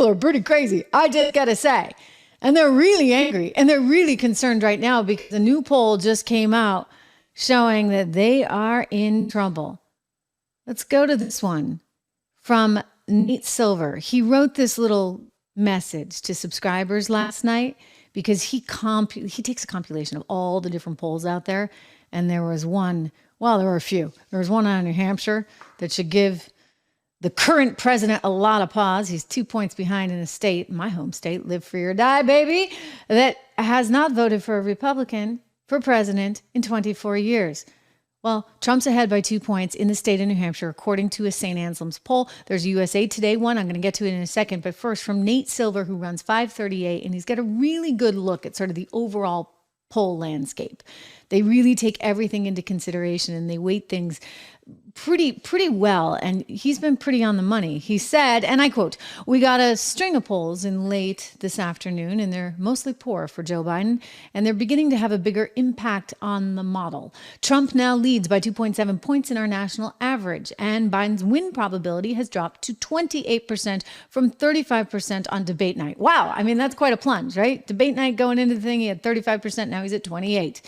people are pretty crazy. I just got to say. And they're really angry and they're really concerned right now because a new poll just came out showing that they are in trouble. Let's go to this one from Nate Silver. He wrote this little message to subscribers last night because he takes a compilation of all the different polls out there. And there was one, well, there were a few. There was one out of New Hampshire that should give the current president a lot of pause. He's 2 points behind in a state, my home state, live free or die, baby, that has not voted for a Republican for president in 24 years. Well, Trump's ahead by 2 points in the state of New Hampshire, according to a St. Anselm's poll. There's a USA Today one. I'm going to get to it in a second. But first, from Nate Silver, who runs 538, and he's got a really good look at sort of the overall poll landscape. They really take everything into consideration and they weight things pretty well. And he's been pretty on the money. He said, and I quote, "We got a string of polls in late this afternoon and they're mostly poor for Joe Biden and they're beginning to have a bigger impact on the model. Trump now leads by 2.7 points in our national average and Biden's win probability has dropped to 28% from 35% on debate night." Wow. I mean, that's quite a plunge, right? Debate night going into the thing, he had 35%. Now he's at 28.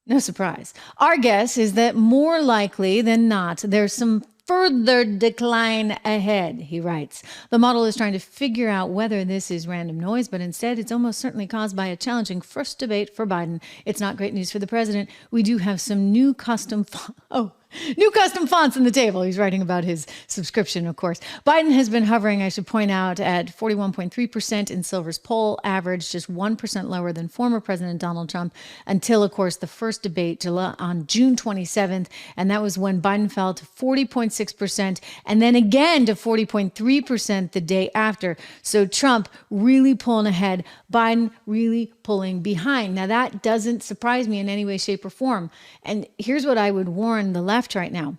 No surprise. Our guess is that more likely than not, there's some further decline ahead, he writes. The model is trying to figure out whether this is random noise, but instead it's almost certainly caused by a challenging first debate for Biden. It's not great news for the president. We do have some new custom fonts on the table. He's writing about his subscription, of course. Biden has been hovering, I should point out, at 41.3% in Silver's poll average, just 1% lower than former President Donald Trump, until, of course, the first debate on June 27th. And that was when Biden fell to 40.6% and then again to 40.3% the day after. So Trump really pulling ahead, Biden really pulling behind. Now, that doesn't surprise me in any way, shape, or form. And here's what I would warn the left right now.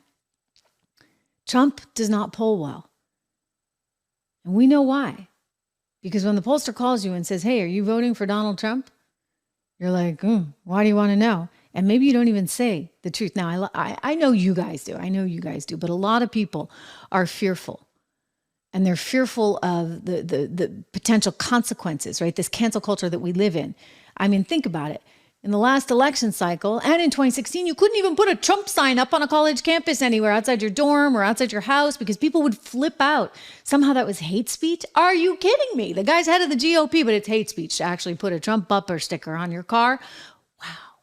Trump does not poll well. And we know why. Because when the pollster calls you and says, "Hey, are you voting for Donald Trump?" You're like, why do you want to know? And maybe you don't even say the truth. Now, I know you guys do. I know you guys do. But a lot of people are fearful. And they're fearful of the potential consequences, right? This cancel culture that we live in. I mean, think about it. In the last election cycle and in 2016, you couldn't even put a Trump sign up on a college campus anywhere outside your dorm or outside your house because people would flip out. Somehow that was hate speech. Are you kidding me? The guy's head of the GOP, but it's hate speech to actually put a Trump bumper sticker on your car. Wow.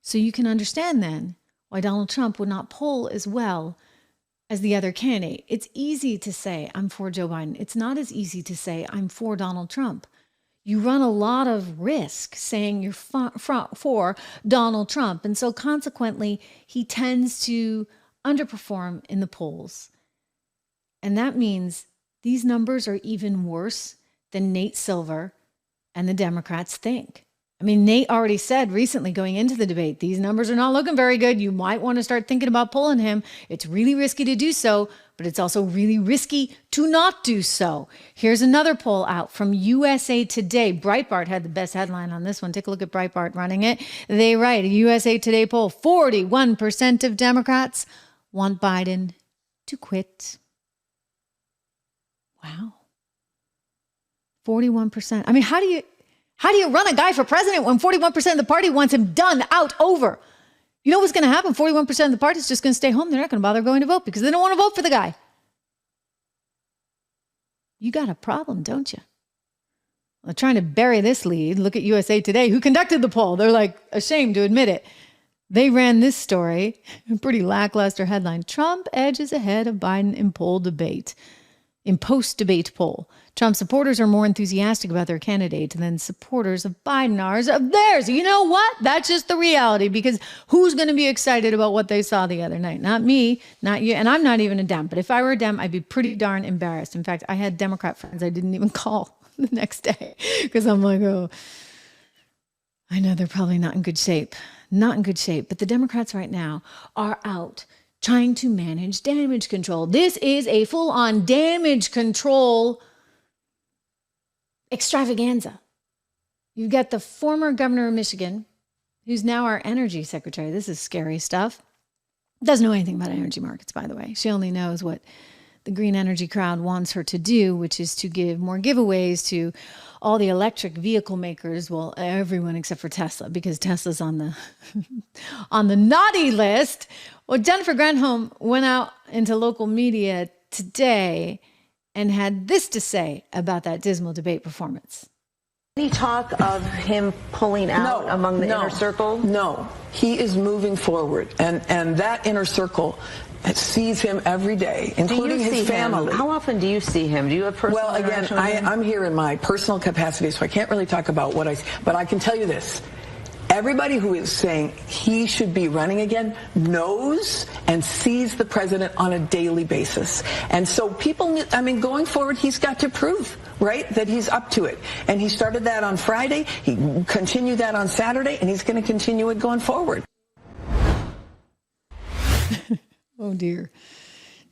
So you can understand then why Donald Trump would not poll as well as the other candidate. It's easy to say I'm for Joe Biden. It's not as easy to say I'm for Donald Trump. You run a lot of risk saying you're for Donald Trump. And so consequently, he tends to underperform in the polls. And that means these numbers are even worse than Nate Silver and the Democrats think. I mean, Nate already said recently going into the debate, these numbers are not looking very good. You might want to start thinking about pulling him. It's really risky to do so, but it's also really risky to not do so. Here's another poll out from USA Today. Breitbart had the best headline on this one. Take a look at Breitbart running it. They write, a USA Today poll, 41% of Democrats want Biden to quit. Wow. 41%. I mean, how do you run a guy for president when 41% of the party wants him done, out, over? You know what's going to happen? 41% of the party is just going to stay home. They're not going to bother going to vote because they don't want to vote for the guy. You got a problem, don't you? Well, trying to bury this lead. Look at USA Today, who conducted the poll. They're like ashamed to admit it. They ran this story, a pretty lackluster headline. Trump edges ahead of Biden in post-debate poll. Trump supporters are more enthusiastic about their candidate than supporters of Biden are of theirs. You know what? That's just the reality, because who's going to be excited about what they saw the other night? Not me, not you. And I'm not even a Dem. But if I were a Dem, I'd be pretty darn embarrassed. In fact, I had Democrat friends I didn't even call the next day because I'm like, oh, I know they're probably not in good shape. Not in good shape. But the Democrats right now are out trying to manage damage control. This is a full-on damage control extravaganza. You've got the former governor of Michigan, who's now our energy secretary. This is scary stuff. Doesn't know anything about energy markets, by the way. She only knows what the green energy crowd wants her to do, which is to give more giveaways to all the electric vehicle makers. Well, everyone except for Tesla, because Tesla's on the on the naughty list. Well, Jennifer Granholm went out into local media today and had this to say about that dismal debate performance. Any talk of him pulling out among the inner circle? No, he is moving forward, and that inner circle sees him every day, including his family. How often do you see him? Do you have personal interaction with him? I'm here in my personal capacity, so I can't really talk about what but I can tell you this. Everybody who is saying he should be running again knows and sees the president on a daily basis. And so people, going forward, he's got to prove, right, that he's up to it. And he started that on Friday, he continued that on Saturday, and he's going to continue it going forward. Oh, dear.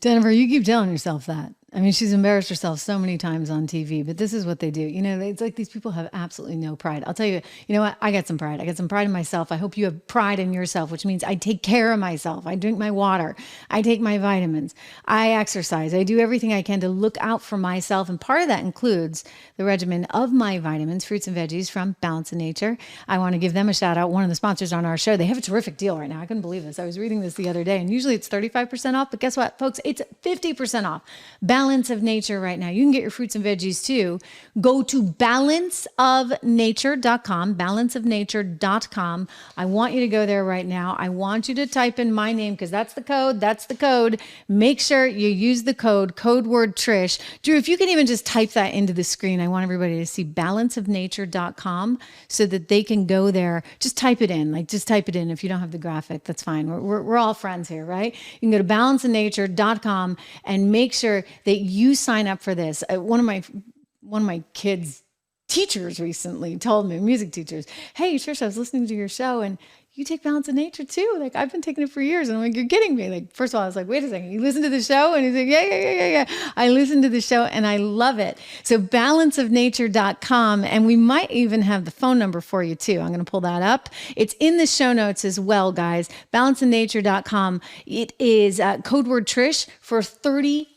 Jennifer, you keep telling yourself that. I mean, she's embarrassed herself so many times on TV, but this is what they do. You know, it's like these people have absolutely no pride. I'll tell you, you know what? I got some pride. I got some pride in myself. I hope you have pride in yourself, which means I take care of myself. I drink my water. I take my vitamins. I exercise. I do everything I can to look out for myself. And part of that includes the regimen of my vitamins, fruits and veggies from Balance of Nature. I want to give them a shout out. One of the sponsors on our show, they have a terrific deal right now. I couldn't believe this. I was reading this the other day, and usually it's 35% off, but guess what, folks? It's 50% off. Balance of Nature right now. You can get your fruits and veggies too. Go to balanceofnature.com, balanceofnature.com. I want you to go there right now. I want you to type in my name because that's the code. That's the code. Make sure you use the code word Trish. Drew, if you can even just type that into the screen, I want everybody to see balanceofnature.com so that they can go there. Just type it in. Just type it in. If you don't have the graphic, that's fine. We're all friends here, right? You can go to balanceofnature.com and make sure that you sign up for this. One of my kids' teachers recently told me, music teachers, "Hey, Trish, I was listening to your show and you take Balance of Nature too. I've been taking it for years." And I'm like, "You're kidding me." First of all, I was like, "Wait a second, you listen to the show?" And he's like, yeah. I listen to the show and I love it. So balanceofnature.com, and we might even have the phone number for you too. I'm going to pull that up. It's in the show notes as well, guys. Balanceofnature.com. It is code word Trish for 30.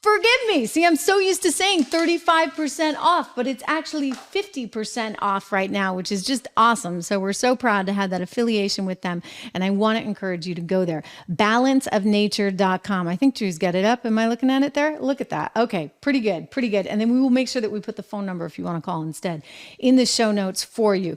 Forgive me. See, I'm so used to saying 35% off, but it's actually 50% off right now, which is just awesome. So we're so proud to have that affiliation with them. And I want to encourage you to go there. Balanceofnature.com. I think Drew's got it up. Am I looking at it there? Look at that. Okay. Pretty good. And then we will make sure that we put the phone number if you want to call instead in the show notes for you.